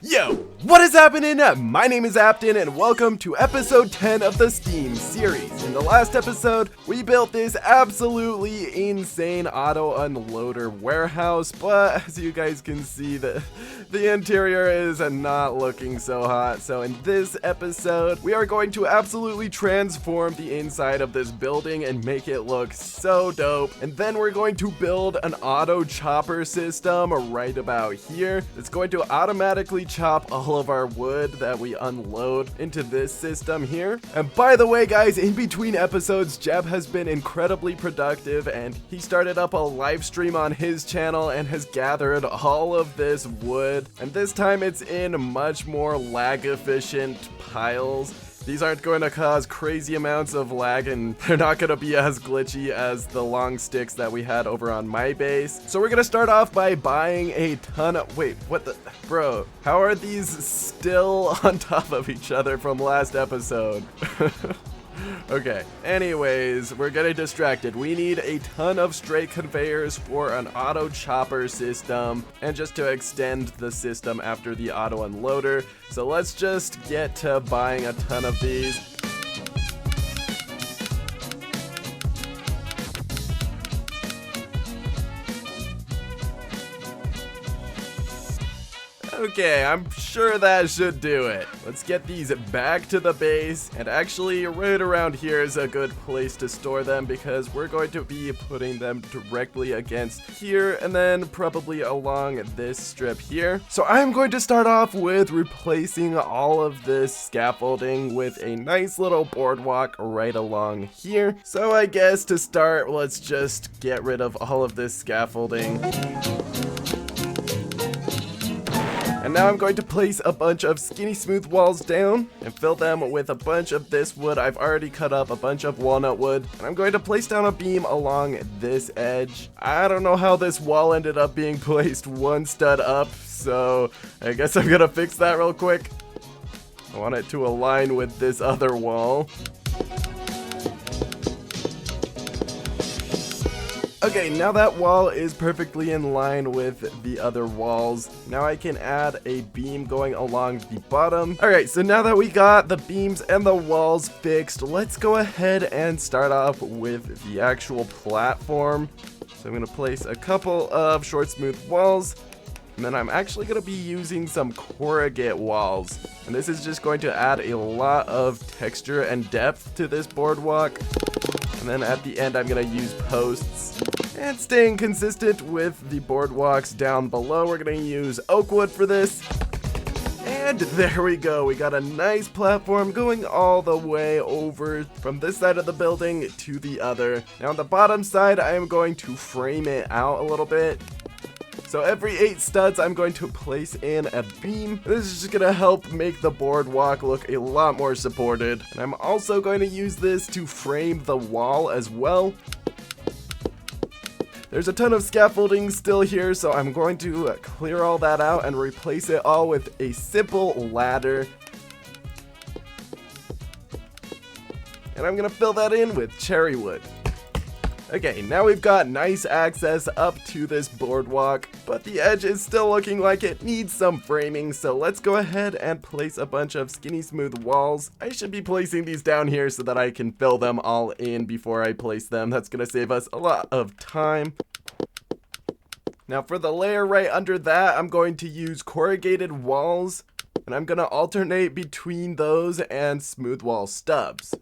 Yo, what is happening? My name is Apton and welcome to episode 10 of the Steam series. In the last episode, we built this absolutely insane auto unloader warehouse, but as you guys can see, the interior is not looking so hot. So in this episode, we are going to absolutely transform the inside of this building and make it look so dope. And then we're going to build an auto chopper system right about here. It's going to automatically chop all of our wood that we unload into this system here. And by the way, guys, in between episodes, Jeb has been incredibly productive and he started up a live stream on his channel and has gathered all of this wood. And this time it's in much more lag efficient piles. These aren't going to cause crazy amounts of lag and they're not going to be as glitchy as the long sticks that we had over on my base. So we're going to start off by buying a ton of... Wait, what the... Bro, how are these still on top of each other from last episode? Okay, anyways, we're getting distracted. We need a ton of straight conveyors for an auto chopper system and just to extend the system after the auto unloader. So let's just get to buying a ton of these. Okay, I'm sure that should do it. Let's get these back to the base, and actually right around here is a good place to store them because we're going to be putting them directly against here and then probably along this strip here. So I'm going to start off with replacing all of this scaffolding with a nice little boardwalk right along here. So I guess to start, let's just get rid of all of this scaffolding. And now I'm going to place a bunch of skinny smooth walls down and fill them with a bunch of this wood. I've already cut up a bunch of walnut wood. And I'm going to place down a beam along this edge. I don't know how this wall ended up being placed one stud up, so I guess I'm gonna fix that real quick. I want it to align with this other wall. Okay, now that wall is perfectly in line with the other walls. Now I can add a beam going along the bottom. Alright, so now that we got the beams and the walls fixed, let's go ahead and start off with the actual platform. So I'm going to place a couple of short smooth walls. And then I'm actually going to be using some corrugate walls. And this is just going to add a lot of texture and depth to this boardwalk. And then at the end, I'm going to use posts. And staying consistent with the boardwalks down below, we're going to use oak wood for this. And there we go. We got a nice platform going all the way over from this side of the building to the other. Now on the bottom side, I am going to frame it out a little bit. So every 8 studs, I'm going to place in a beam. This is just going to help make the boardwalk look a lot more supported. And I'm also going to use this to frame the wall as well. There's a ton of scaffolding still here, so I'm going to clear all that out and replace it all with a simple ladder. And I'm going to fill that in with cherry wood. Okay, now we've got nice access up to this boardwalk, but the edge is still looking like it needs some framing, so let's go ahead and place a bunch of skinny smooth walls. I should be placing these down here so that I can fill them all in before I place them. That's going to save us a lot of time. Now for the layer right under that, I'm going to use corrugated walls, and I'm going to alternate between those and smooth wall stubs.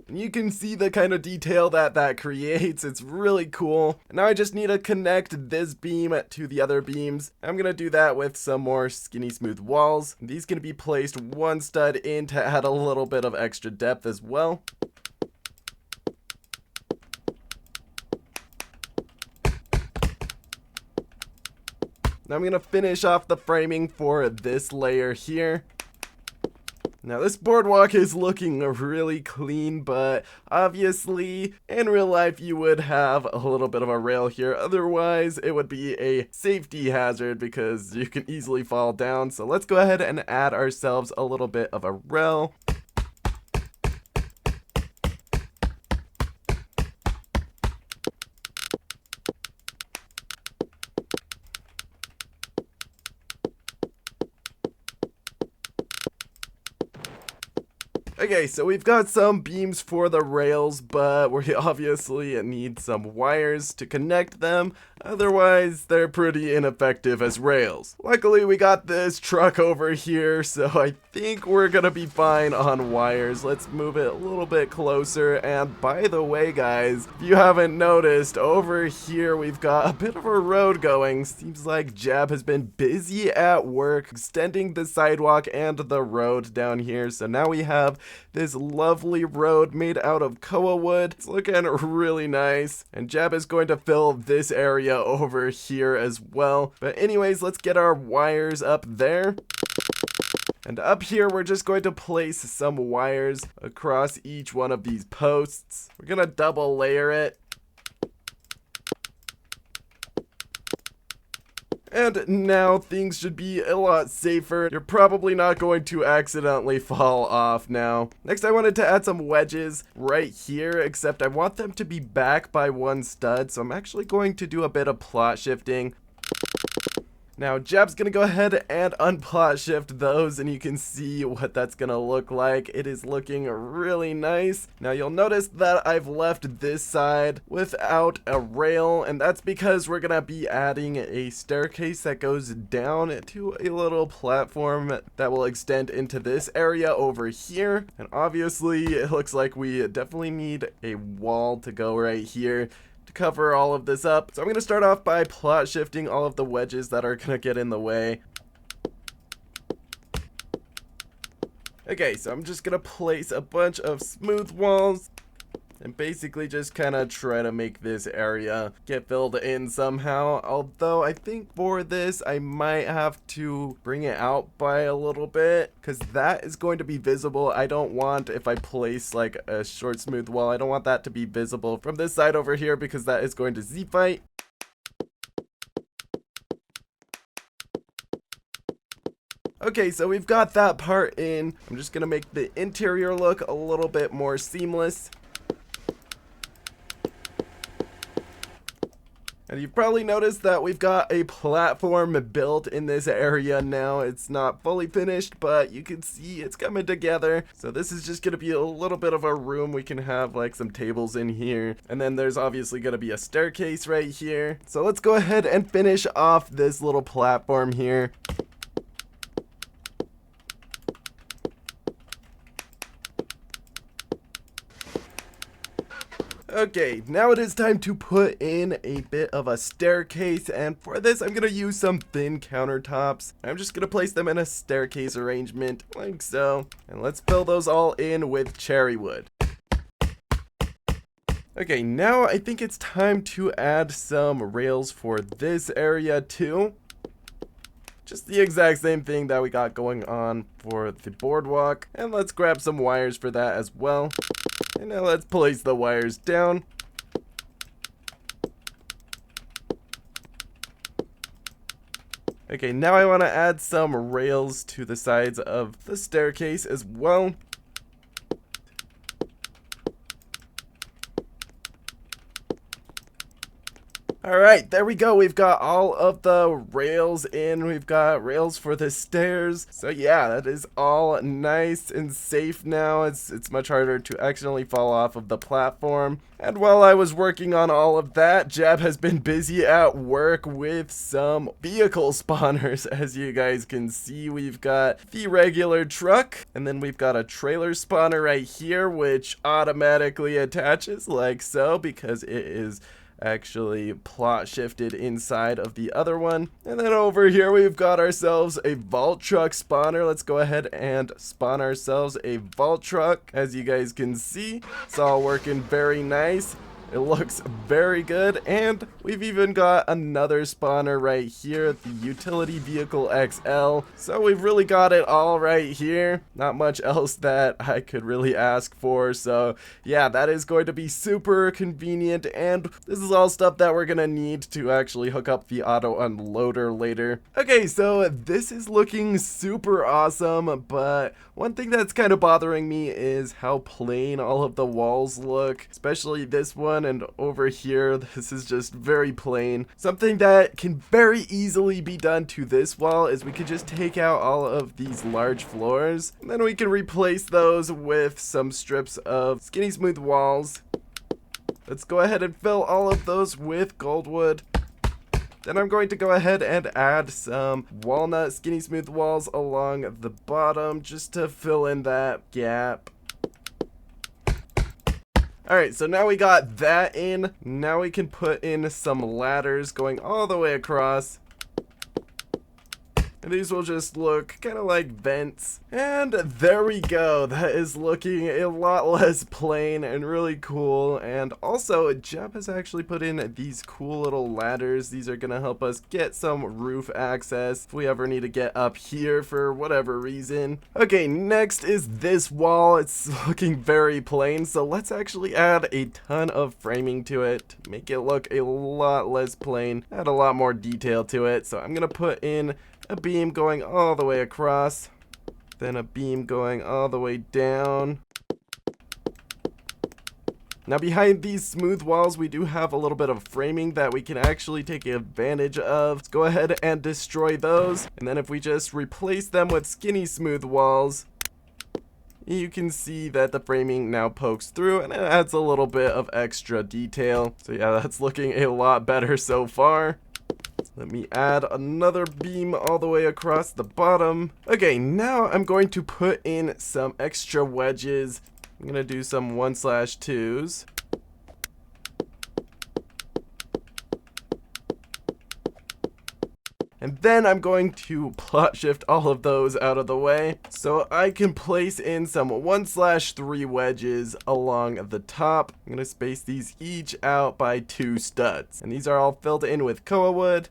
And you can see the kind of detail that creates. It's really cool. And now I just need to connect this beam to the other beams. I'm going to do that with some more skinny smooth walls. These can be placed one stud in to add a little bit of extra depth as well. Now I'm going to finish off the framing for this layer here. Now this boardwalk is looking really clean, but obviously in real life you would have a little bit of a rail here. Otherwise it would be a safety hazard because you can easily fall down. So let's go ahead and add ourselves a little bit of a rail. Okay, so we've got some beams for the rails, but we obviously need some wires to connect them. Otherwise, they're pretty ineffective as rails. Luckily, we got this truck over here, so I think we're gonna be fine on wires. Let's move it a little bit closer. And by the way, guys, if you haven't noticed, over here we've got a bit of a road going. Seems like Jab has been busy at work extending the sidewalk and the road down here. So now we have this lovely road made out of koa wood. It's looking really nice. And Jab is going to fill this area over here as well. But anyways, let's get our wires up there. And up here, we're just going to place some wires across each one of these posts. We're gonna double layer it. And now things should be a lot safer. You're probably not going to accidentally fall off now. Next, I wanted to add some wedges right here, except I want them to be back by one stud. So I'm actually going to do a bit of plot shifting. Now, Jab's gonna go ahead and unplot shift those, and you can see what that's gonna look like. It is looking really nice. Now, you'll notice that I've left this side without a rail, and that's because we're gonna be adding a staircase that goes down to a little platform that will extend into this area over here. And obviously, it looks like we definitely need a wall to go right here to cover all of this up. So I'm going to start off by plot shifting all of the wedges that are going to get in the way. Okay, so I'm just going to place a bunch of smooth walls and basically just kind of try to make this area get filled in somehow. Although I think for this I might have to bring it out by a little bit, because that is going to be visible. I don't want, if I place like a short smooth wall, I don't want that to be visible from this side over here, because that is going to Z-fight. Okay, so we've got that part in. I'm just gonna make the interior look a little bit more seamless. And you've probably noticed that we've got a platform built in this area now. It's not fully finished, but you can see it's coming together. So this is just gonna be a little bit of a room. We can have like some tables in here. And then there's obviously gonna be a staircase right here. So let's go ahead and finish off this little platform here. Okay, now it is time to put in a bit of a staircase, and for this I'm gonna use some thin countertops. I'm just gonna place them in a staircase arrangement like so, and let's fill those all in with cherry wood. Okay, now I think it's time to add some rails for this area too. Just the exact same thing that we got going on for the boardwalk, and let's grab some wires for that as well. And now let's place the wires down. Okay, now I want to add some rails to the sides of the staircase as well. Alright, there we go. We've got all of the rails in. We've got rails for the stairs. So yeah, that is all nice and safe now. It's much harder to accidentally fall off of the platform. And while I was working on all of that, Jab has been busy at work with some vehicle spawners. As you guys can see, we've got the regular truck, and then we've got a trailer spawner right here, which automatically attaches like so, because it is actually plot shifted inside of the other one. And then over here we've got ourselves a vault truck spawner. Let's go ahead and spawn ourselves a vault truck. As you guys can see, it's all working very nice. It looks very good, and we've even got another spawner right here, the Utility Vehicle XL. So we've really got it all right here. Not much else that I could really ask for. So yeah, that is going to be super convenient, and this is all stuff that we're gonna need to actually hook up the auto unloader later. Okay, so this is looking super awesome, but one thing that's kind of bothering me is how plain all of the walls look, especially this one. one, and over here, this is just very plain. Something that can very easily be done to this wall is we could just take out all of these large floors, and then we can replace those with some strips of skinny smooth walls. Let's go ahead and fill all of those with goldwood. Then I'm going to go ahead and add some walnut skinny smooth walls along the bottom just to fill in that gap. Alright, so now we got that in. Now we can put in some ladders going all the way across. And these will just look kind of like vents. And there we go. That is looking a lot less plain and really cool. And also, Jeb has actually put in these cool little ladders. These are going to help us get some roof access if we ever need to get up here for whatever reason. Okay, next is this wall. It's looking very plain. So let's actually add a ton of framing to it. Make it look a lot less plain. Add a lot more detail to it. So I'm going to put in a beam going all the way across, then a beam going all the way down. Now behind these smooth walls, we do have a little bit of framing that we can actually take advantage of. Let's go ahead and destroy those, and then if we just replace them with skinny smooth walls, you can see that the framing now pokes through and it adds a little bit of extra detail. So yeah, that's looking a lot better so far. Let me add another beam all the way across the bottom. Okay, now I'm going to put in some extra wedges. I'm gonna do some 1/2s. And then I'm going to plot shift all of those out of the way so I can place in some 1/3 wedges along the top. I'm gonna space these each out by 2 studs. And these are all filled in with koa wood.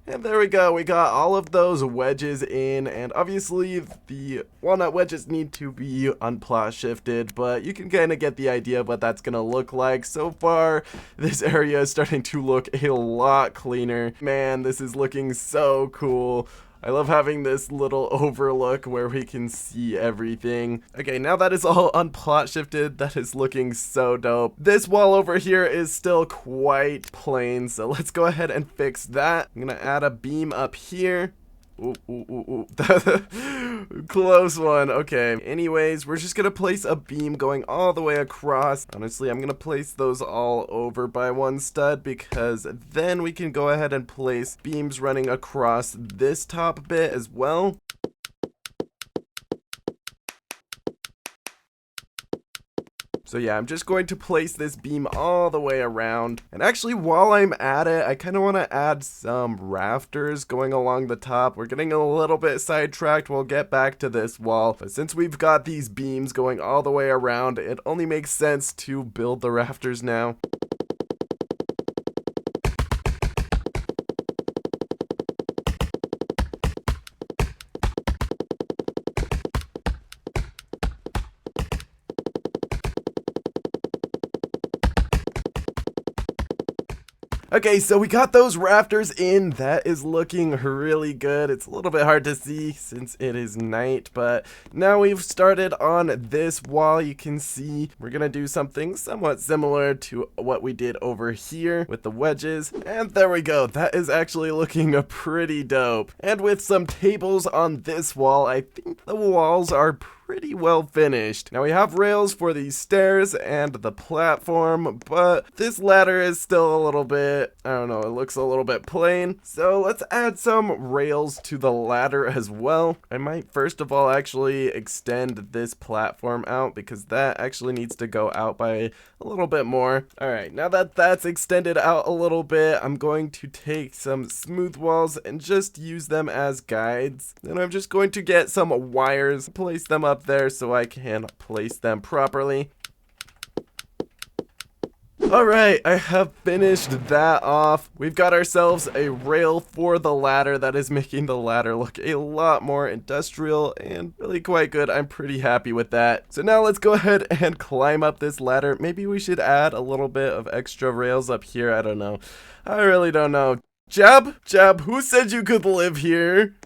And there we go, we got all of those wedges in, and obviously the walnut wedges need to be unplot shifted, but you can kind of get the idea of what that's going to look like. So far, this area is starting to look a lot cleaner. Man, this is looking so cool. I love having this little overlook where we can see everything. Okay, now that is all unplot shifted, that is looking so dope. This wall over here is still quite plain, so let's go ahead and fix that. I'm gonna add a beam up here. Ooh, ooh, ooh, ooh. Close one. Okay. Anyways, we're just gonna place a beam going all the way across. Honestly, I'm gonna place those all over by 1 stud because then we can go ahead and place beams running across this top bit as well. So yeah, I'm just going to place this beam all the way around. And actually, while I'm at it, I kind of want to add some rafters going along the top. We're getting a little bit sidetracked. We'll get back to this wall. But since we've got these beams going all the way around, it only makes sense to build the rafters now. Okay, so we got those rafters in. That is looking really good. It's a little bit hard to see since it is night, but now we've started on this wall. You can see we're gonna do something somewhat similar to what we did over here with the wedges. And there we go. That is actually looking pretty dope. And with some tables on this wall, I think the walls are pretty well finished. Now we have rails for these stairs and the platform, but this ladder is still a little bit, I don't know, it looks a little bit plain. So let's add some rails to the ladder as well. I might first of all actually extend this platform out because that actually needs to go out by a little bit more. Alright, now that that's extended out a little bit, I'm going to take some smooth walls and just use them as guides. Then I'm just going to get some wires, place them up there so I can place them properly. Alright, I have finished that off. We've got ourselves a rail for the ladder that is making the ladder look a lot more industrial and really quite good. I'm pretty happy with that. So now let's go ahead and climb up this ladder. Maybe we should add a little bit of extra rails up here. I don't know. I really don't know. Jeb, who said you could live here?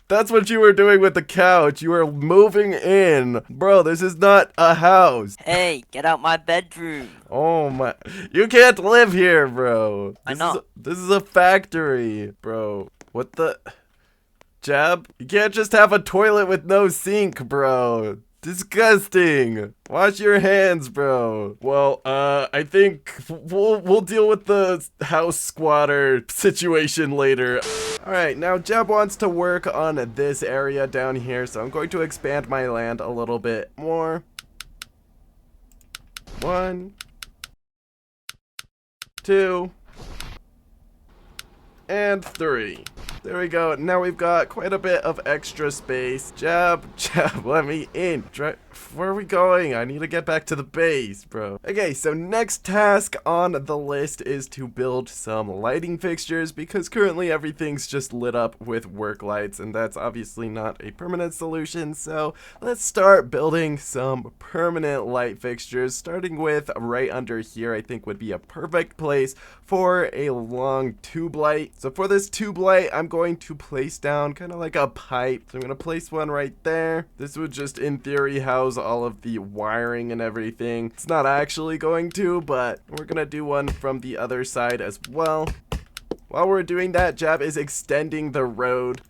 That's what you were doing with the couch. You were moving in. Bro, this is not a house. Hey, get out my bedroom. Oh my. You can't live here, bro. Why not? This is a factory, bro. What the? Jab? You can't just have a toilet with no sink, bro. Disgusting. Wash your hands, bro. Well, I think we'll deal with the house squatter situation later. All right, now Jeb wants to work on this area down here, so I'm going to expand my land a little bit more. 1, 2, and 3. There we go. Now we've got quite a bit of extra space. Jab, let me in. Where are we going? I need to get back to the base, bro. Okay, so next task on the list is to build some lighting fixtures because currently everything's just lit up with work lights, and that's obviously not a permanent solution. So let's start building some permanent light fixtures, starting with right under here. I think would be a perfect place for a long tube light. So for this tube light, I'm going to place down kind of like a pipe. So I'm going to place one right there. This would just in theory house all of the wiring and everything. It's not actually going to, but we're going to do one from the other side as well. While we're doing that, Jab is extending the road.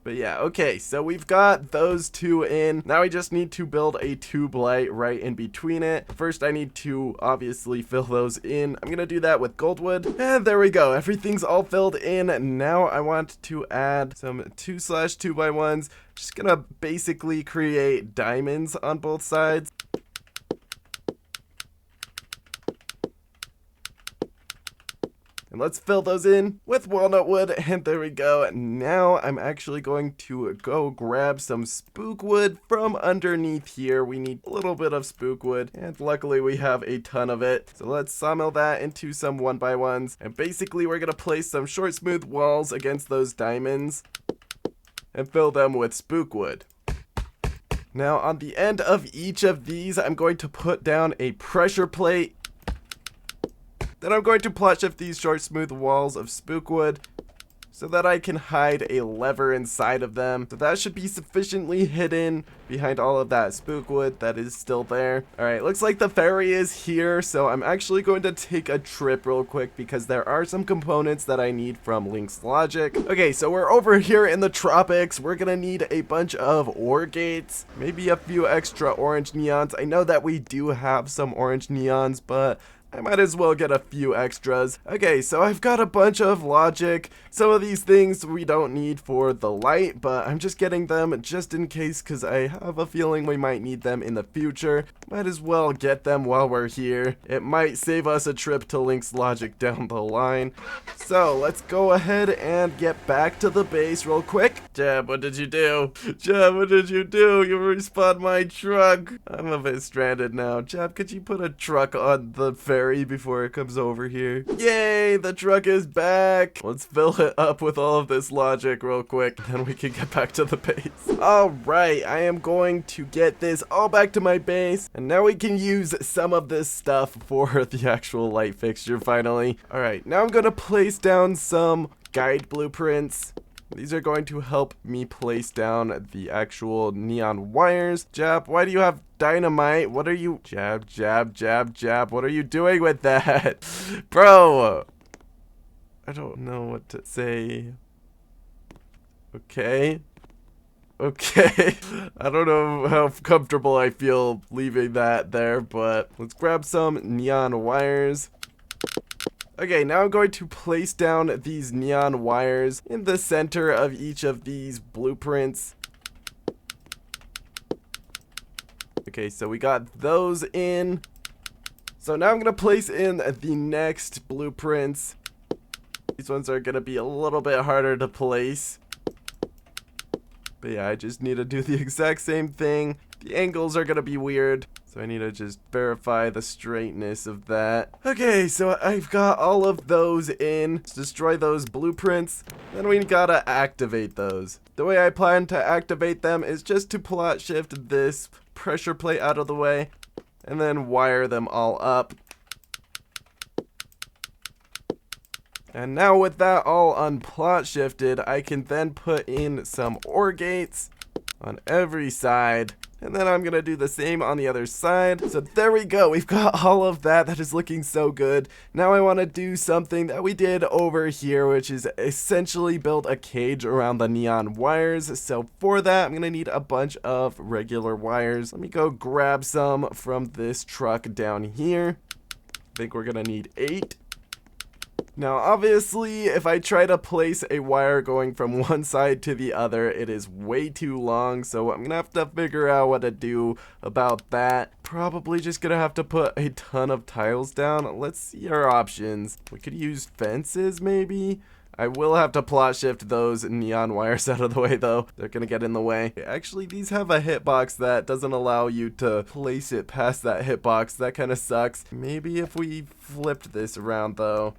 But yeah, okay, so we've got those two in. Now we just need to build a tube light right in between it. First, I need to obviously fill those in. I'm gonna do that with goldwood. And there we go, everything's all filled in. Now I want to add some 2/2x1s. Just gonna basically create diamonds on both sides. And let's fill those in with walnut wood, and there we go. Now I'm actually going to go grab some spook wood from underneath here. We need a little bit of spook wood, and luckily we have a ton of it. So let's sawmill that into some 1x1s, and basically we're gonna place some short smooth walls against those diamonds and fill them with spook wood. Now on the end of each of these, I'm going to put down a pressure plate. Then I'm going to plot shift these short smooth walls of spookwood so that I can hide a lever inside of them. So that should be sufficiently hidden behind all of that spookwood that is still there. Alright, looks like the ferry is here, so I'm actually going to take a trip real quick because there are some components that I need from Link's Logic. Okay, so we're over here in the tropics. We're gonna need a bunch of ore gates, maybe a few extra orange neons. I know that we do have some orange neons, but I might as well get a few extras. Okay, so I've got a bunch of logic. Some of these things we don't need for the light, but I'm just getting them just in case because I have a feeling we might need them in the future. Might as well get them while we're here. It might save us a trip to Link's Logic down the line. So let's go ahead and get back to the base real quick. Jab, what did you do? Jab, what did you do? You respawned my truck. I'm a bit stranded now. Jab, could you put a truck on the ferry before it comes over here? Yay, the truck is back. Let's fill it up with all of this logic real quick, then we can get back to the base. All right, I am going to get this all back to my base, and now we can use some of this stuff for the actual light fixture finally. All right, now I'm gonna place down some guide blueprints. These are going to help me place down the actual neon wires. Jab, why do you have dynamite? What are you? Jab, jab, jab, jab. What are you doing with that? Bro, I don't know what to say. Okay. Okay. I don't know how comfortable I feel leaving that there, but let's grab some neon wires. Okay, now I'm going to place down these neon wires in the center of each of these blueprints. Okay, so we got those in. So now I'm going to place in the next blueprints. These ones are going to be a little bit harder to place. But yeah, I just need to do the exact same thing. The angles are going to be weird, so I need to just verify the straightness of that. Okay, so I've got all of those in. Let's destroy those blueprints. Then we gotta activate those. The way I plan to activate them is just to plot shift this pressure plate out of the way and then wire them all up. And now with that all unplot shifted, I can then put in some OR gates on every side. And then I'm gonna do the same on the other side. So there we go, we've got all of that. That is looking so good. Now I wanna do something that we did over here, which is essentially build a cage around the neon wires. So for that, I'm gonna need a bunch of regular wires. Let me go grab some from this truck down here. I think we're gonna need 8. Now obviously if I try to place a wire going from one side to the other, it is way too long, so I'm gonna have to figure out what to do about that. Probably just gonna have to put a ton of tiles down. Let's see our options. We could use fences maybe. I will have to plot shift those neon wires out of the way though. They're gonna get in the way. Actually, these have a hitbox that doesn't allow you to place it past that hitbox. That kind of sucks. Maybe if we flipped this around though.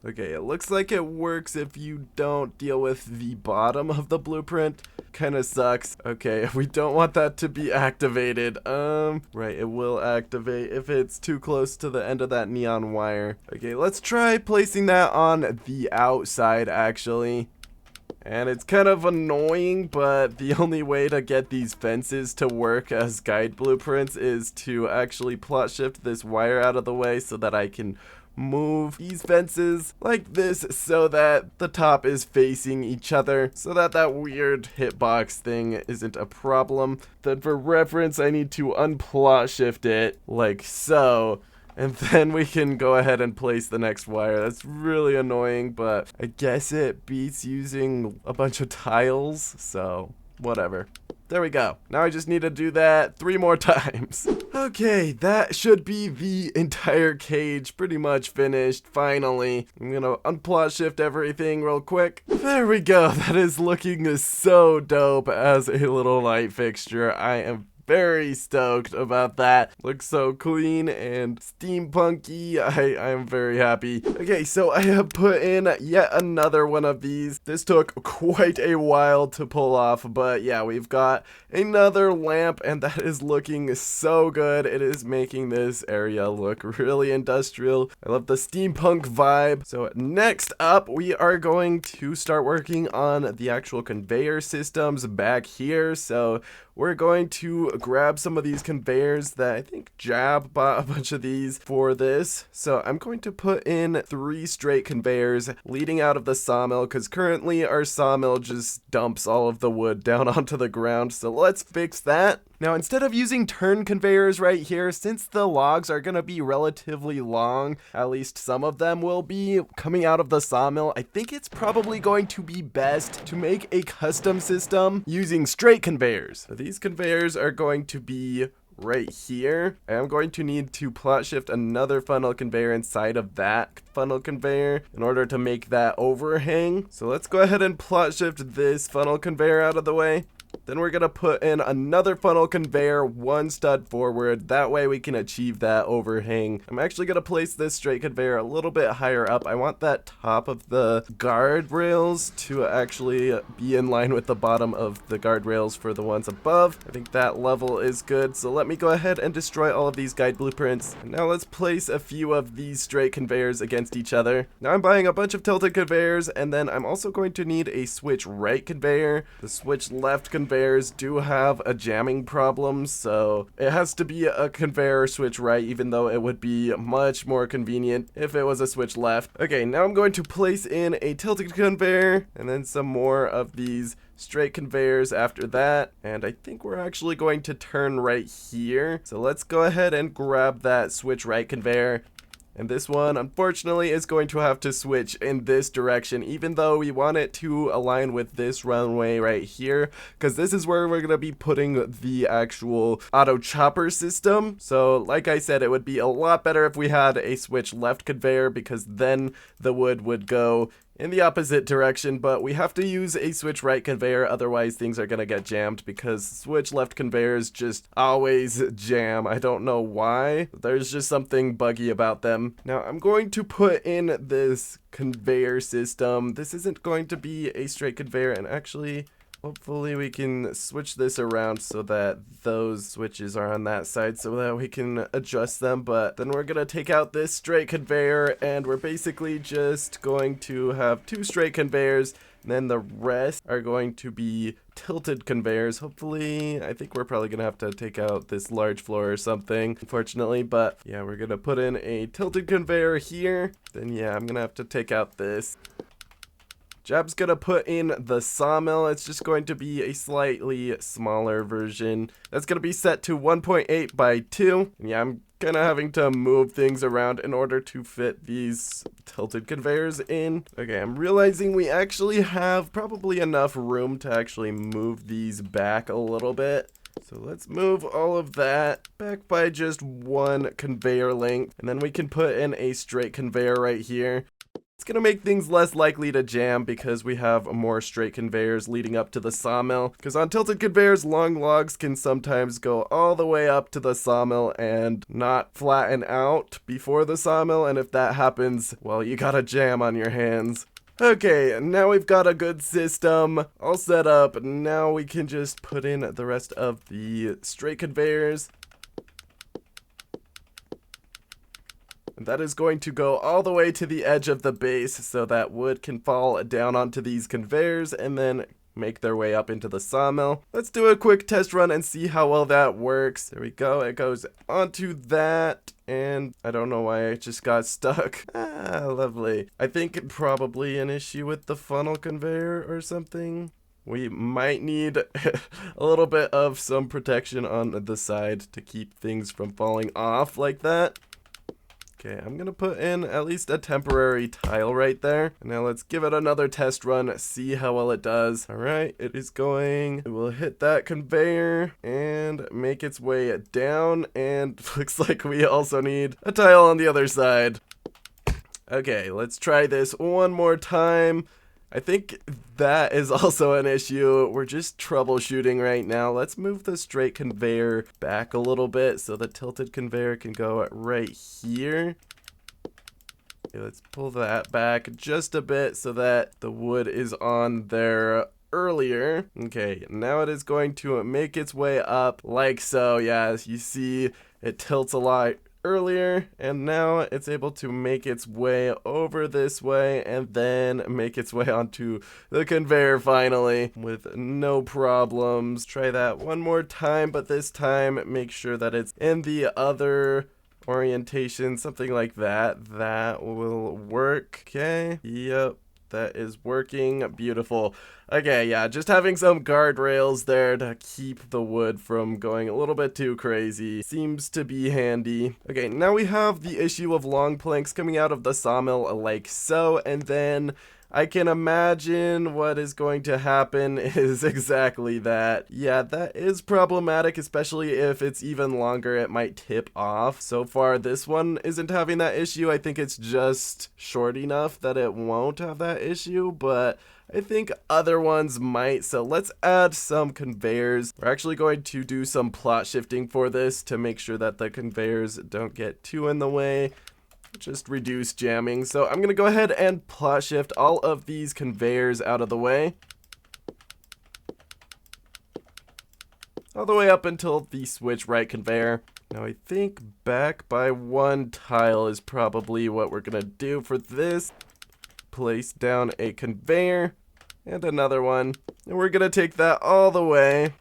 Okay, it looks like it works if you don't deal with the bottom of the blueprint. Kinda sucks. Okay, we don't want that to be activated. Right, it will activate if it's too close to the end of that neon wire. Okay, let's try placing that on the outside actually. And it's kind of annoying, but the only way to get these fences to work as guide blueprints is to actually plot shift this wire out of the way so that I can move these fences like this so that the top is facing each other so that that weird hitbox thing isn't a problem. Then for reference, I need to unplot shift it like so. And then we can go ahead and place the next wire. That's really annoying, but I guess it beats using a bunch of tiles, so whatever. There we go. Now I just need to do that 3 more times. Okay, that should be the entire cage pretty much finished, finally. I'm gonna unplot shift everything real quick. There we go. That is looking so dope as a little light fixture. I am very stoked about that. Looks so clean and steampunky. I am very happy. Okay, so I have put in yet another one of these. This took quite a while to pull off, but yeah, we've got another lamp and that is looking so good. It is making this area look really industrial. I love the steampunk vibe. So next up, we are going to start working on the actual conveyor systems back here. So we're going to grab some of these conveyors that I think Jab bought a bunch of these for this. So I'm going to put in 3 straight conveyors leading out of the sawmill because currently our sawmill just dumps all of the wood down onto the ground. So let's fix that. Now, instead of using turn conveyors right here, since the logs are going to be relatively long, at least some of them will be coming out of the sawmill, I think it's probably going to be best to make a custom system using straight conveyors. So these conveyors are going to be right here. I am going to need to plot shift another funnel conveyor inside of that funnel conveyor in order to make that overhang. So let's go ahead and plot shift this funnel conveyor out of the way. Then we're going to put in another funnel conveyor 1 stud forward. That way we can achieve that overhang. I'm actually going to place this straight conveyor a little bit higher up. I want that top of the guardrails to actually be in line with the bottom of the guardrails for the ones above. I think that level is good. So let me go ahead and destroy all of these guide blueprints. And now let's place a few of these straight conveyors against each other. Now I'm buying a bunch of tilted conveyors, and then I'm also going to need a switch right conveyor. The switch left conveyors do have a jamming problem, so it has to be a conveyor switch right, even though it would be much more convenient if it was a switch left. Okay, now I'm going to place in a tilted conveyor and then some more of these straight conveyors after that, and I think we're actually going to turn right here. So let's go ahead and grab that switch right conveyor. And this one, unfortunately, is going to have to switch in this direction, even though we want it to align with this runway right here, because this is where we're going to be putting the actual auto chopper system. So, like I said, it would be a lot better if we had a switch left conveyor, because then the wood would go in the opposite direction, but we have to use a switch right conveyor, otherwise things are gonna get jammed because switch left conveyors just always jam. I don't know why. There's just something buggy about them. Now I'm going to put in this conveyor system. This isn't going to be a straight conveyor, and actually Hopefully we can switch this around so that those switches are on that side so that we can adjust them. But then we're gonna take out this straight conveyor and we're basically just going to have 2 straight conveyors. And then the rest are going to be tilted conveyors. Hopefully, I think we're probably going to have to take out this large floor or something, unfortunately. But yeah, we're going to put in a tilted conveyor here. Then yeah, I'm going to have to take out this. Jab's going to put in the sawmill. It's just going to be a slightly smaller version. That's going to be set to 1.8 by 2. And yeah, I'm kind of having to move things around in order to fit these tilted conveyors in. Okay, I'm realizing we actually have probably enough room to actually move these back a little bit. So let's move all of that back by just 1 conveyor length. And then we can put in a straight conveyor right here. It's going to make things less likely to jam because we have more straight conveyors leading up to the sawmill. Because on tilted conveyors, long logs can sometimes go all the way up to the sawmill and not flatten out before the sawmill. And if that happens, well, you got a jam on your hands. Okay, now we've got a good system all set up. Now we can just put in the rest of the straight conveyors. That is going to go all the way to the edge of the base so that wood can fall down onto these conveyors and then make their way up into the sawmill. Let's do a quick test run and see how well that works. There we go. It goes onto that. And I don't know why it just got stuck. Ah, lovely. I think probably an issue with the funnel conveyor or something. We might need a little bit of some protection on the side to keep things from falling off like that. Okay, I'm gonna put in at least a temporary tile right there. And now let's give it another test run, see how well it does. All right, it is going. It will hit that conveyor and make its way down. And looks like we also need a tile on the other side. Okay, let's try this one more time. I think that is also an issue. We're just troubleshooting right now. Let's move the straight conveyor back a little bit so the tilted conveyor can go right here. Okay, let's pull that back just a bit so that the wood is on there earlier. Okay, now it is going to make its way up like so. Yeah, as you see, it tilts a lot earlier, and now it's able to make its way over this way and then make its way onto the conveyor finally with no problems. Try that one more time, but this time make sure that it's in the other orientation, something like that. That will work. Okay, yep, that is working. Beautiful. Okay, yeah, just having some guardrails there to keep the wood from going a little bit too crazy seems to be handy. Okay, now we have the issue of long planks coming out of the sawmill like so, and then I can imagine what is going to happen is exactly that. Yeah, that is problematic, especially if it's even longer, it might tip off. So far, this one isn't having that issue. I think it's just short enough that it won't have that issue, but I think other ones might. So let's add some conveyors. We're actually going to do some plot shifting for this to make sure that the conveyors don't get too in the way. Just reduce jamming. So I'm gonna go ahead and plot shift all of these conveyors out of the way. All the way up until the switch right conveyor. Now I think back by 1 tile is probably what we're gonna do for this. Place down a conveyor and another one. And we're gonna take that all the way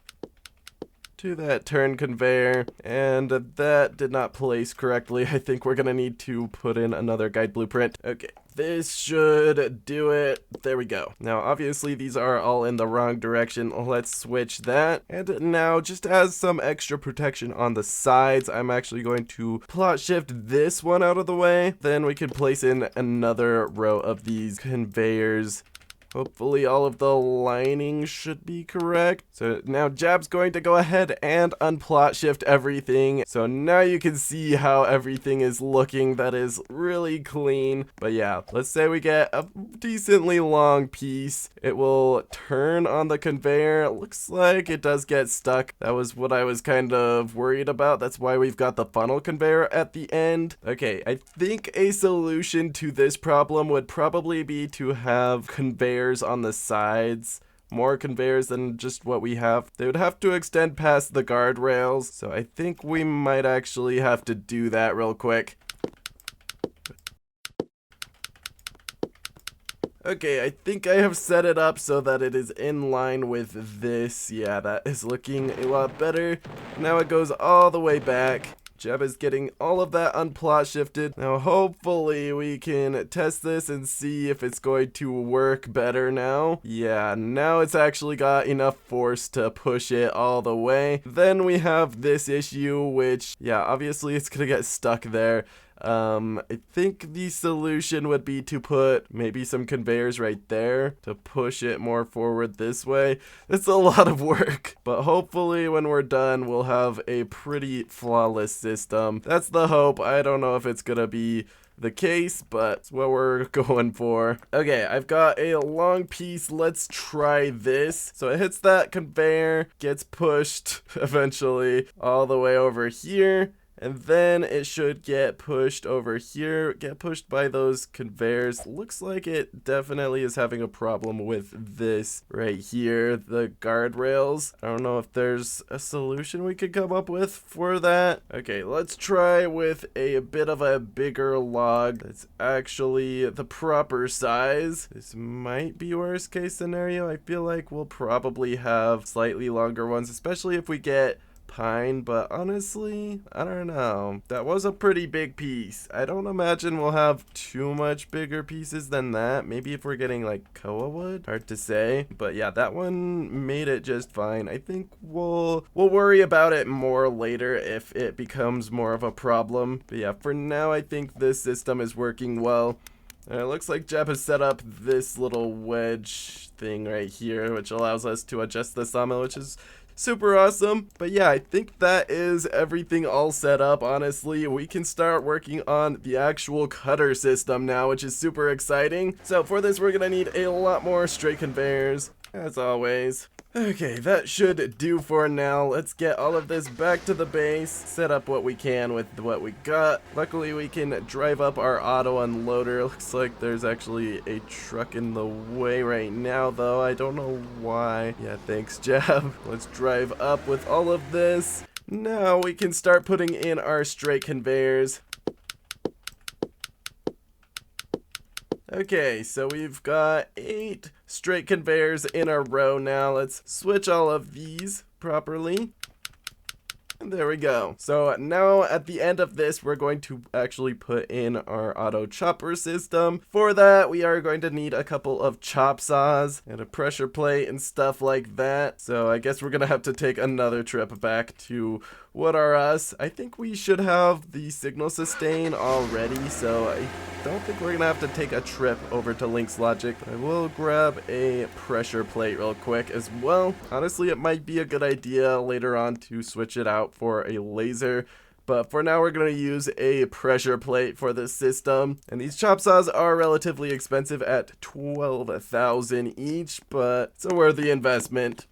to that turn conveyor, and that did not place correctly. I think we're gonna need to put in another guide blueprint. Okay, this should do it. There we go. Now obviously these are all in the wrong direction. Let's switch that, and now just as some extra protection on the sides, I'm actually going to plot shift this one out of the way. Then we can place in another row of these conveyors. Hopefully all of the lining should be correct. So now Jab's going to go ahead and unplot shift everything. So now you can see how everything is looking. That is really clean. But yeah, let's say we get a decently long piece. It will turn on the conveyor. It looks like it does get stuck. That was what I was kind of worried about. That's why we've got the funnel conveyor at the end. Okay, I think a solution to this problem would probably be to have conveyors on the sides more conveyors than just what we have. They would have to extend past the guardrails, so I think we might actually have to do that real quick. Okay, I think I have set it up so that it is in line with this. Yeah, that is looking a lot better. Now it goes all the way back. Jeb is getting all of that unplot shifted. Now hopefully we can test this and see if it's going to work better now. Yeah, now it's actually got enough force to push it all the way. Then we have this issue, which, yeah, obviously it's gonna get stuck there. I think the solution would be to put maybe some conveyors right there to push it more forward this way. It's a lot of work, but hopefully when we're done, we'll have a pretty flawless system. That's the hope. I don't know if it's gonna be the case, but it's what we're going for. Okay, I've got a long piece. Let's try this. So it hits that conveyor, gets pushed eventually all the way over here. And then it should get pushed over here, get pushed by those conveyors. Looks like it definitely is having a problem with this right here, the guardrails. I don't know if there's a solution we could come up with for that. Okay, let's try with a bit of a bigger log that's actually the proper size. This might be worst case scenario. I feel like we'll probably have slightly longer ones, especially if we get pine, but honestly, I don't know. That was a pretty big piece. I don't imagine we'll have too much bigger pieces than that. Maybe if we're getting like koa wood, hard to say. But yeah, that one made it just fine. I think we'll worry about it more later if it becomes more of a problem. But yeah, for now, I think this system is working well. And it looks like Jeb has set up this little wedge thing right here, which allows us to adjust the sawmill, which is super awesome. But yeah, I think that is everything all set up. Honestly, we can start working on the actual cutter system now, which is super exciting. So for this, we're gonna need a lot more straight conveyors, as always. Okay, that should do for now. Let's get all of this back to the base, set up what we can with what we got. Luckily, we can drive up our auto unloader. Looks like there's actually a truck in the way right now, though. I don't know why. Yeah, thanks, Jeb. Let's drive up with all of this. Now we can start putting in our straight conveyors. Okay, so we've got 8 straight conveyors in a row now. Let's switch all of these properly. And there we go. So now at the end of this, we're going to actually put in our auto chopper system. For that, we are going to need a couple of chop saws and a pressure plate and stuff like that. So I guess we're gonna have to take another trip back to What Are Us. I think we should have the signal sustain already, so I don't think we're gonna have to take a trip over to Link's Logic. I will grab a pressure plate real quick as well. Honestly, it might be a good idea later on to switch it out for a laser, but for now we're going to use a pressure plate for this system. And these chop saws are relatively expensive at 12,000 each, but it's a worthy investment.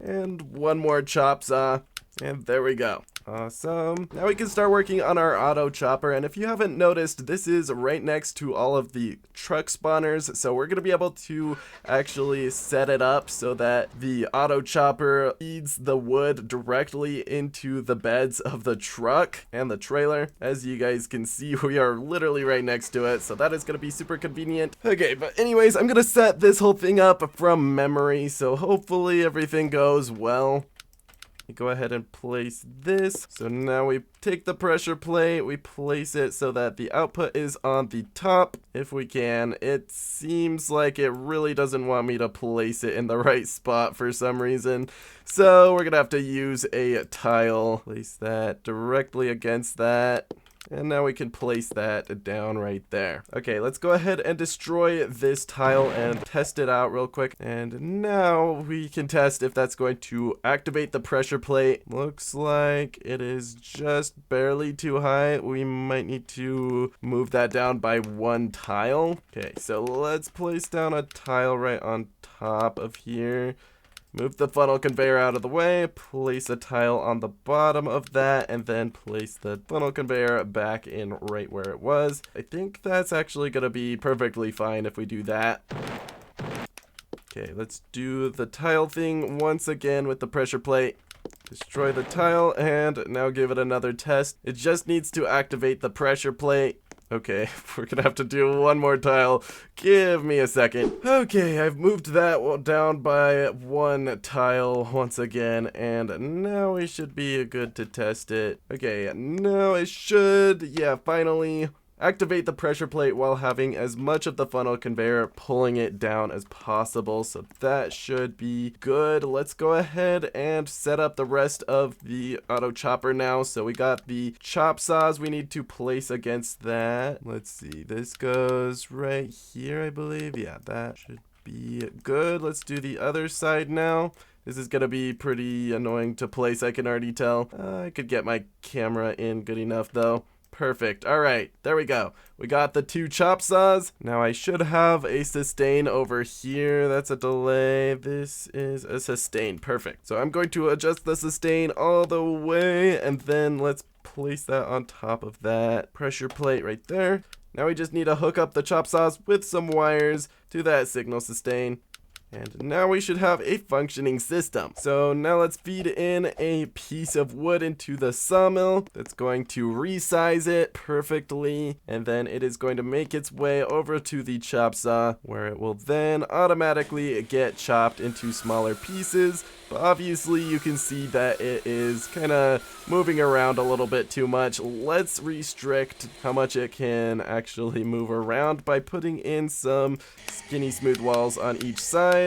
And one more chop saw, and there we go. Awesome. Now we can start working on our auto chopper, and if you haven't noticed, this is right next to all of the truck spawners, so we're going to be able to actually set it up so that the auto chopper feeds the wood directly into the beds of the truck and the trailer. As you guys can see, we are literally right next to it, so that is going to be super convenient. Okay, but anyways, I'm going to set this whole thing up from memory, so hopefully everything goes well. Go ahead and place this. So now we take the pressure plate, we place it so that the output is on the top if we can. It seems like it really doesn't want me to place it in the right spot for some reason. So we're gonna have to use a tile. Place that directly against that. And now we can place that down right there. Okay, let's go ahead and destroy this tile and test it out real quick. And now we can test if that's going to activate the pressure plate. Looks like it is just barely too high. We might need to move that down by 1 tile. Okay, so let's place down a tile right on top of here. Move the funnel conveyor out of the way, place a tile on the bottom of that, and then place the funnel conveyor back in right where it was. I think that's actually going to be perfectly fine if we do that. Okay, let's do the tile thing once again with the pressure plate. Destroy the tile and now give it another test. It just needs to activate the pressure plate. Okay, we're gonna have to do one more tile. Give me a second. Okay, I've moved that down by one tile once again, and now we should be good to test it. Okay, now it should, yeah, finally activate the pressure plate while having as much of the funnel conveyor pulling it down as possible. So that should be good. Let's go ahead and set up the rest of the auto chopper now. So we got the chop saws we need to place against that. Let's see, this goes right here, I believe. Yeah, that should be good. Let's do the other side now. This is gonna be pretty annoying to place, I can already tell. I could get my camera in good enough though. Perfect. All right, there we go. We got the two chop saws. Now I should have a sustain over here. That's a delay. This is a sustain. Perfect. So I'm going to adjust the sustain all the way, and then let's place that on top of that pressure plate right there. Now we just need to hook up the chop saws with some wires to that signal sustain. And now we should have a functioning system. So now let's feed in a piece of wood into the sawmill. That's going to resize it perfectly. And then it is going to make its way over to the chop saw, where it will then automatically get chopped into smaller pieces. But obviously you can see that it is kind of moving around a little bit too much. Let's restrict how much it can actually move around by putting in some skinny smooth walls on each side.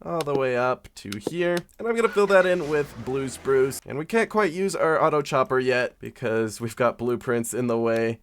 All the way up to here, and I'm gonna fill that in with blue spruce. And we can't quite use our auto chopper yet because we've got blueprints in the way.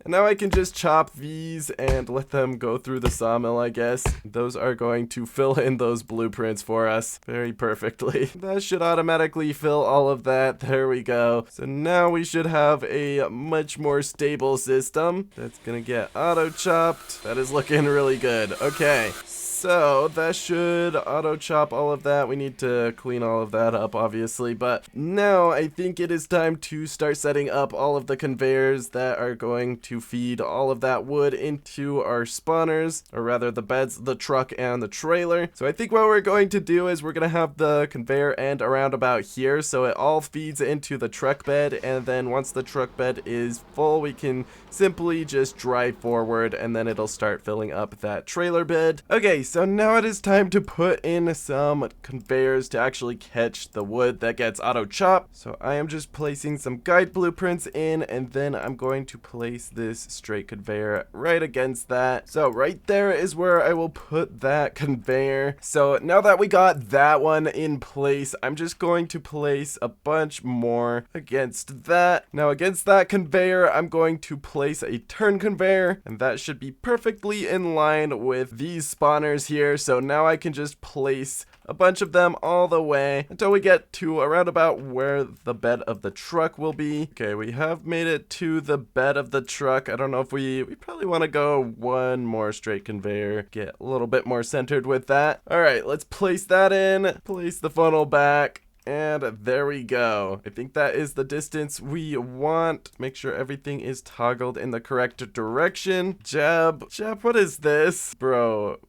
And now I can just chop these and let them go through the sawmill, I guess. Those are going to fill in those blueprints for us very perfectly. That should automatically fill all of that. There we go. So now we should have a much more stable system that's gonna get auto chopped. That is looking really good. Okay. So that should auto chop all of that. We need to clean all of that up, obviously, but now I think it is time to start setting up all of the conveyors that are going to feed all of that wood into our spawners, or rather the beds, the truck, and the trailer. So I think what we're going to do is we're going to have the conveyor end around about here, so it all feeds into the truck bed, and then once the truck bed is full, we can simply just drive forward, and then it'll start filling up that trailer bed. Okay, so now it is time to put in some conveyors to actually catch the wood that gets auto chopped. So I am just placing some guide blueprints in, and then I'm going to place this straight conveyor right against that. So right there is where I will put that conveyor. So now that we got that one in place, I'm just going to place a bunch more against that. Now against that conveyor, I'm going to place a turn conveyor, and that should be perfectly in line with these spawners here. So now I can just place a bunch of them all the way until we get to around about where the bed of the truck will be. Okay, we have made it to the bed of the truck. I don't know if we probably want to go one more straight conveyor, get a little bit more centered with that. All right, let's place that in, place the funnel back. And there we go. I think that is the distance we want. Make sure everything is toggled in the correct direction. Jab, what is this? Bro,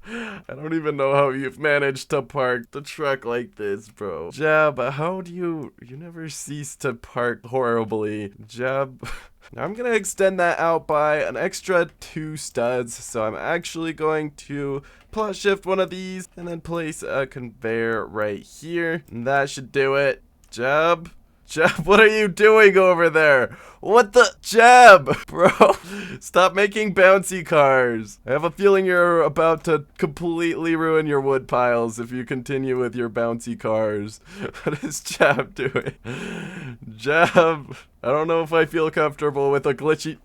I don't even know how you've managed to park the truck like this, bro. Jab, how do you never cease to park horribly. Jab. Now I'm going to extend that out by an extra 2 studs, so I'm actually going to plot shift one of these and then place a conveyor right here, and that should do it. Jab, what are you doing over there? What the? Jab, bro, stop making bouncy cars. I have a feeling you're about to completely ruin your wood piles if you continue with your bouncy cars. What is Jab doing? Jab, I don't know if I feel comfortable with a glitchy...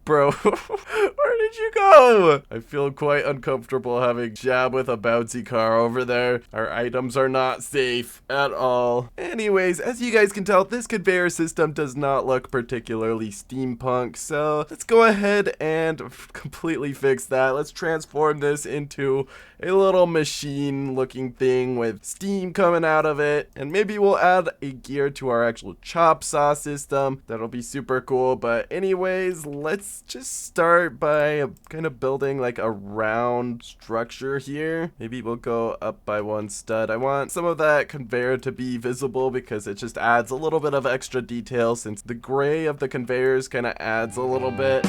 Bro, where did you go? I feel quite uncomfortable having Jab with a bouncy car over there. Our items are not safe at all. Anyways, as you guys can tell, this conveyor system does not look particularly steampunk, so let's go ahead and completely fix that. Let's transform this into a little machine looking thing with steam coming out of it, and maybe we'll add a gear to our actual chop saw system. That'll be super cool. But anyways, let's let's just start by kind of building like a round structure here. Maybe we'll go up by one stud. I want some of that conveyor to be visible because it just adds a little bit of extra detail, since the gray of the conveyors kind of adds a little bit.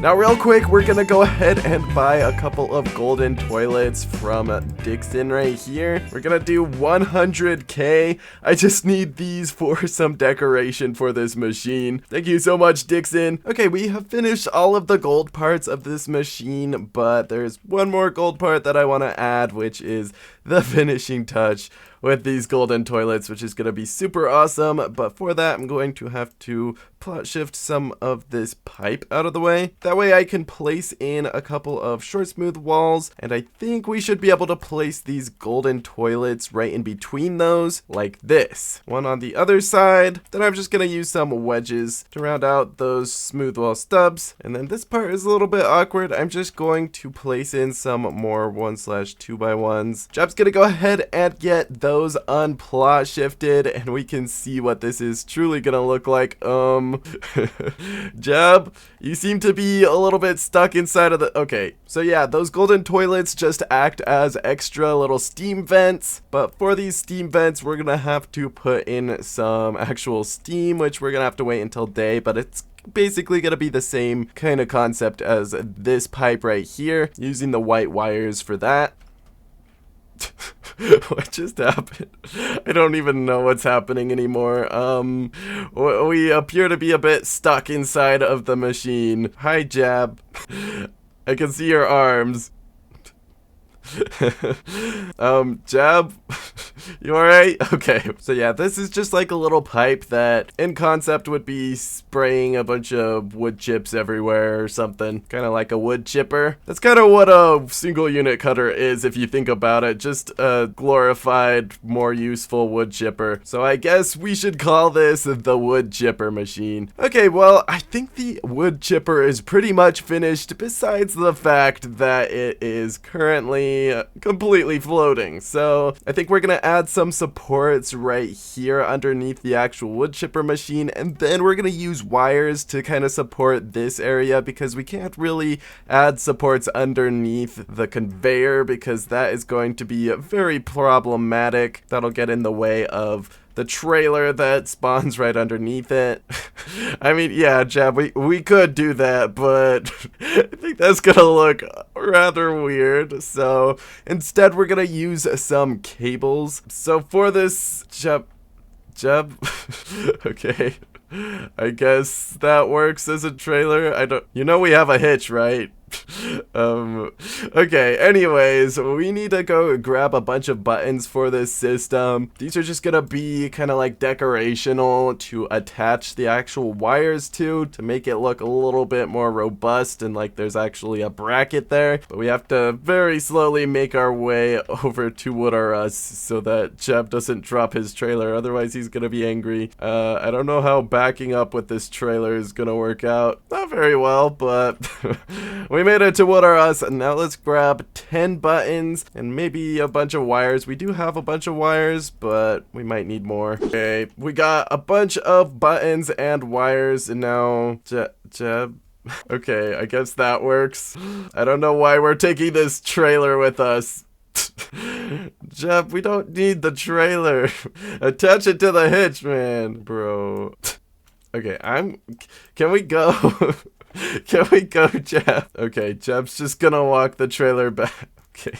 Now real quick, we're gonna go ahead and buy a couple of golden toilets from Dixon right here. We're gonna do 100k. I just need these for some decoration for this machine. Thank you so much, Dixon. Okay, we have finished all of the gold parts of this machine, but there's one more gold part that I want to add, which is the finishing touch with these golden toilets, which is going to be super awesome. But for that, I'm going to have to plot shift some of this pipe out of the way. That way I can place in a couple of short smooth walls, and I think we should be able to place these golden toilets right in between those, like this. One on the other side. Then I'm just going to use some wedges to round out those smooth wall stubs. And then this part is a little bit awkward. I'm just going to place in some more 1/2x1s. Job's going to go ahead and get those unplot shifted, and we can see what this is truly going to look like. Jab, you seem to be a little bit stuck inside of the... Okay, so yeah, those golden toilets just act as extra little steam vents, but for these steam vents, we're gonna have to put in some actual steam, which we're gonna have to wait until day, but it's basically gonna be the same kind of concept as this pipe right here, using the white wires for that. What just happened? I don't even know what's happening anymore. We appear to be a bit stuck inside of the machine. Hi, Jab. I can see your arms. Jab, you alright? Okay, so yeah, this is just like a little pipe that in concept would be spraying a bunch of wood chips everywhere or something, kind of like a wood chipper. That's kind of what a single unit cutter is if you think about it, just a glorified, more useful wood chipper. So I guess we should call this the wood chipper machine. Okay, well, I think the wood chipper is pretty much finished, besides the fact that it is currently completely floating. So I think we're gonna add some supports right here underneath the actual wood chipper machine, and then we're gonna use wires to kind of support this area, because we can't really add supports underneath the conveyor because that is going to be very problematic. That'll get in the way of the trailer that spawns right underneath it. I mean, yeah, Jab, we could do that, but I think that's gonna look rather weird. So instead, we're gonna use some cables. So for this, Jab, okay, I guess that works as a trailer. You know we have a hitch, right? Okay, anyways, we need to go grab a bunch of buttons for this system. These are just gonna be kind of like decorational to attach the actual wires to make it look a little bit more robust and like there's actually a bracket there. But we have to very slowly make our way over to Wood R Us so that Jeb doesn't drop his trailer, otherwise he's gonna be angry. I don't know how backing up with this trailer is gonna work out. Not very well, but We made it to Water Us, and now let's grab 10 buttons and maybe a bunch of wires. We do have a bunch of wires, but we might need more. Okay, we got a bunch of buttons and wires, and now Jeb. Okay, I guess that works. I don't know why we're taking this trailer with us. Jeb, we don't need the trailer. Attach it to the hitch, man, bro. Okay, can we go? Can we go, Jeb? Okay, Jeb's just gonna walk the trailer back. Okay,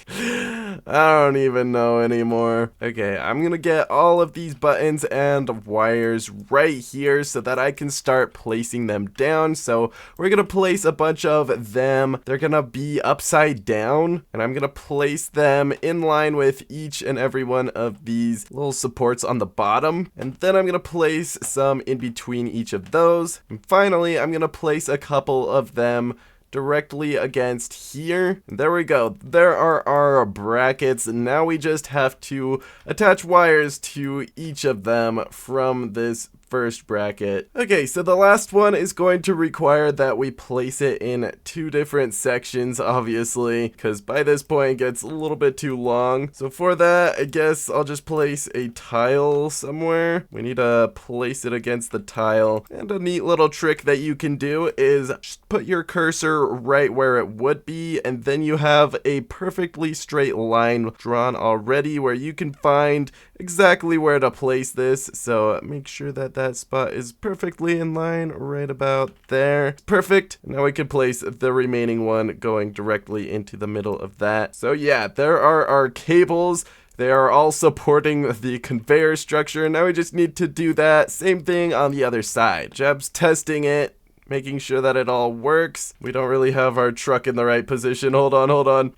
I don't even know anymore. Okay, I'm gonna get all of these buttons and wires right here so that I can start placing them down. So we're gonna place a bunch of them. They're gonna be upside down, and I'm gonna place them in line with each and every one of these little supports on the bottom. And then I'm gonna place some in between each of those. And finally, I'm gonna place a couple of them directly against here. There we go. There are our brackets, and now we just have to attach wires to each of them from this first bracket. Okay, so the last one is going to require that we place it in 2 different sections, obviously, because by this point it gets a little bit too long. So for that, I guess I'll just place a tile somewhere. We need to place it against the tile. And a neat little trick that you can do is just put your cursor right where it would be, and then you have a perfectly straight line drawn already where you can find exactly where to place this. So make sure that that spot is perfectly in line right about there. Perfect. Now we can place the remaining one going directly into the middle of that. So yeah, there are our cables. They are all supporting the conveyor structure. Now we just need to do that same thing on the other side. Jeb's testing it, making sure that it all works. We don't really have our truck in the right position. Hold on.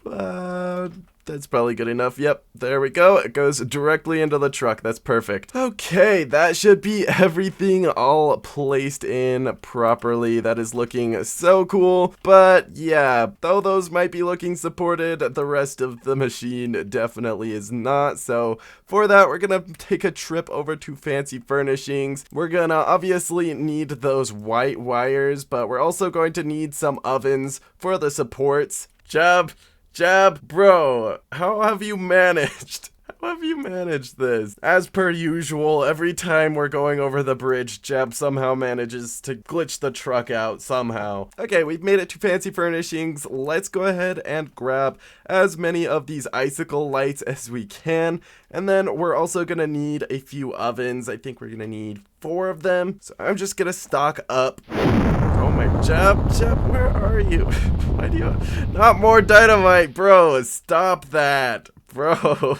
That's probably good enough. Yep, there we go. It goes directly into the truck. That's perfect. Okay, that should be everything all placed in properly. That is looking so cool. But yeah, though those might be looking supported, the rest of the machine definitely is not. So for that, we're gonna take a trip over to Fancy Furnishings. We're gonna obviously need those white wires, but we're also going to need some ovens for the supports. Jeb, bro, how have you managed? How have you managed this? As per usual, every time we're going over the bridge, Jeb somehow manages to glitch the truck out somehow. Okay, we've made it to Fancy Furnishings. Let's go ahead and grab as many of these icicle lights as we can. And then we're also gonna need a few ovens. I think we're gonna need 4 of them. So I'm just gonna stock up. Oh my, Jeb, where are you? Why do you, not more dynamite, bro, stop that, bro.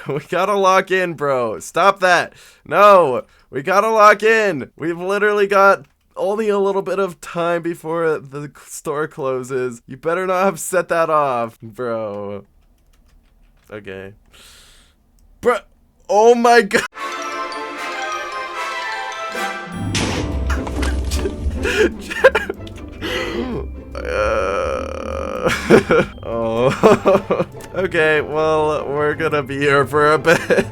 We gotta lock in, bro, stop that. No, we gotta lock in. We've literally got only a little bit of time before the store closes. You better not have set that off, bro. Okay. Bro, oh my god. Oh. Okay, well, we're gonna be here for a bit.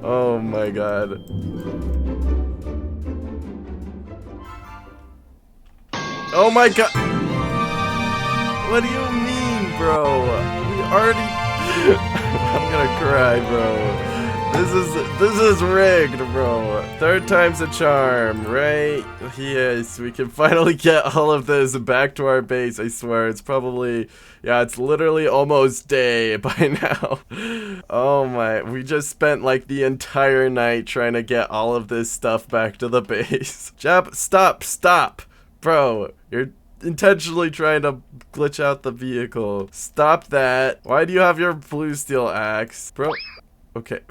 Oh my god. Oh my god. What do you mean, bro? We already I'm gonna cry, bro. This is rigged, bro. 3rd time's a charm, right? Yes, we can finally get all of this back to our base. I swear, it's probably, yeah, it's literally almost day by now. Oh my, we just spent like the entire night trying to get all of this stuff back to the base. Jeb, stop. Bro, you're intentionally trying to glitch out the vehicle. Stop that. Why do you have your blue steel axe? Bro. Okay,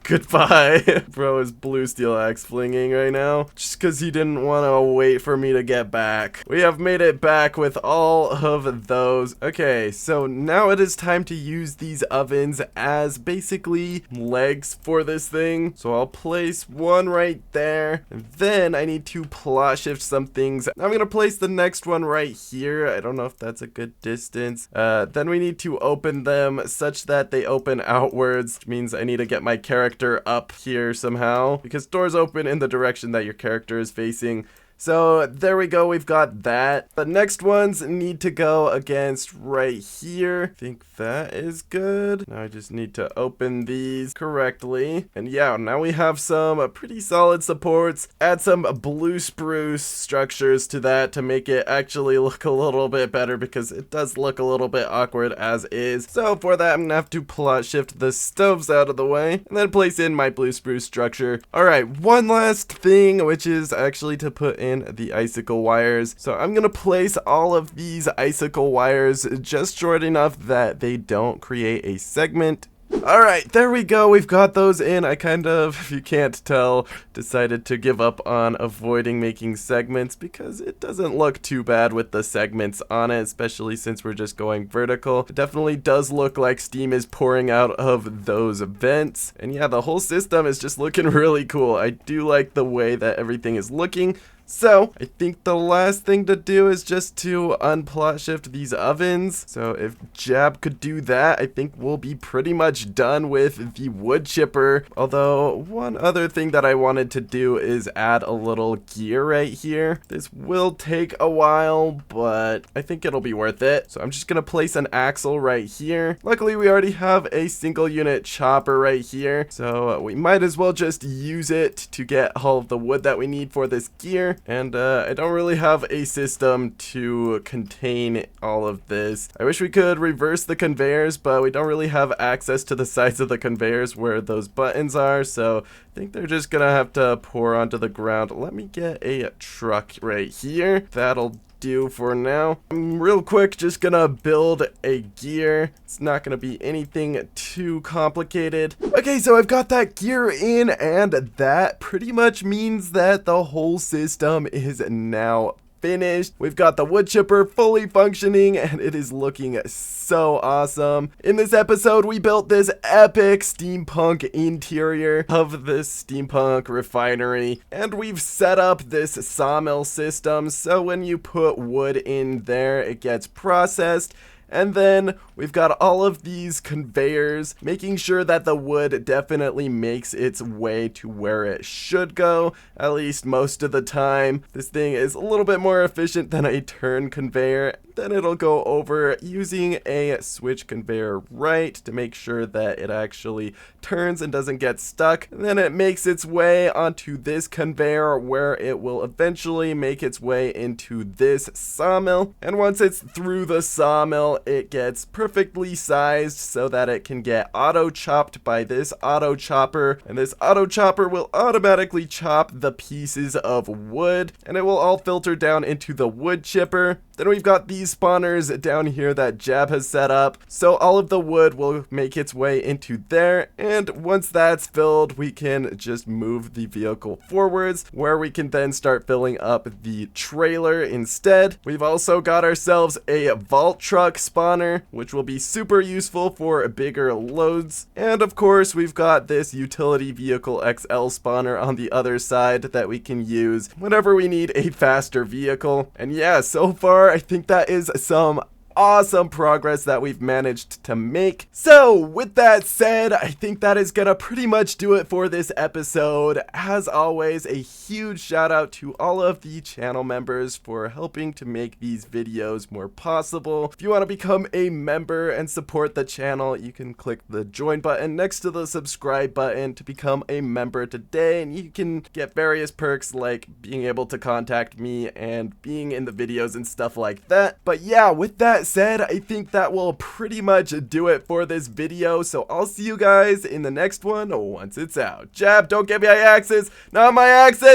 goodbye. Bro is blue steel axe flinging right now, just because he didn't want to wait for me to get back. We have made it back with all of those. Okay, so now it is time to use these ovens as basically legs for this thing. So I'll place one right there, and then I need to plot shift some things. I'm gonna place the next one right here. I don't know if that's a good distance. Then we need to open them such that they open outwards, which means I need to get my character up here somehow, because doors open in the direction that your character is facing. So there we go, we've got that. The next ones need to go against right here. I think that is good. Now I just need to open these correctly. And yeah, now we have some pretty solid supports. Add some blue spruce structures to that to make it actually look a little bit better, because it does look a little bit awkward as is. So for that, I'm gonna have to plot shift the stoves out of the way and then place in my blue spruce structure. Alright, one last thing, which is actually to put in the icicle wires. So I'm gonna place all of these icicle wires just short enough that they don't create a segment. Alright, there we go, we've got those in. I kind of, if you can't tell, decided to give up on avoiding making segments because it doesn't look too bad with the segments on it, especially since we're just going vertical. It definitely does look like steam is pouring out of those vents. And yeah, the whole system is just looking really cool. I do like the way that everything is looking. So, I think the last thing to do is just to unplot shift these ovens. So if Jab could do that, I think we'll be pretty much done with the wood chipper. Although, one other thing that I wanted to do is add a little gear right here. This will take a while, but I think it'll be worth it. So I'm just gonna place an axle right here. Luckily, we already have a single unit chopper right here. So we might as well just use it to get all of the wood that we need for this gear. And I don't really have a system to contain all of this. I wish we could reverse the conveyors, but we don't really have access to the sides of the conveyors where those buttons are, so I think they're just gonna have to pour onto the ground. Let me get a truck right here. That'll do for now. I'm real quick just gonna build a gear. It's not gonna be anything too complicated. Okay, so I've got that gear in, and that pretty much means that the whole system is now finished. We've got the wood chipper fully functioning, and it is looking so awesome. In this episode, we built this epic steampunk interior of this steampunk refinery, and we've set up this sawmill system, so when you put wood in there, it gets processed. And then we've got all of these conveyors, making sure that the wood definitely makes its way to where it should go, at least most of the time. This thing is a little bit more efficient than a turn conveyor. Then it'll go over using a switch conveyor right to make sure that it actually turns and doesn't get stuck. And then it makes its way onto this conveyor, where it will eventually make its way into this sawmill. And once it's through the sawmill, it gets perfectly sized so that it can get auto chopped by this auto chopper, and this auto chopper will automatically chop the pieces of wood, and it will all filter down into the wood chipper. Then we've got these spawners down here that Jab has set up, so all of the wood will make its way into there, and once that's filled, we can just move the vehicle forwards, where we can then start filling up the trailer instead. We've also got ourselves a vault truck spawner, which will be super useful for bigger loads, and of course we've got this utility vehicle XL spawner on the other side that we can use whenever we need a faster vehicle. And yeah, so far I think that is some awesome progress that we've managed to make. So with that said, I think that is gonna pretty much do it for this episode. As always, a huge shout out to all of the channel members for helping to make these videos more possible. If you want to become a member and support the channel, you can click the join button next to the subscribe button to become a member today, and you can get various perks like being able to contact me and being in the videos and stuff like that. But yeah, with that said, I think that will pretty much do it for this video, so I'll see you guys in the next one once it's out. Jab, don't get my axes, not my axes!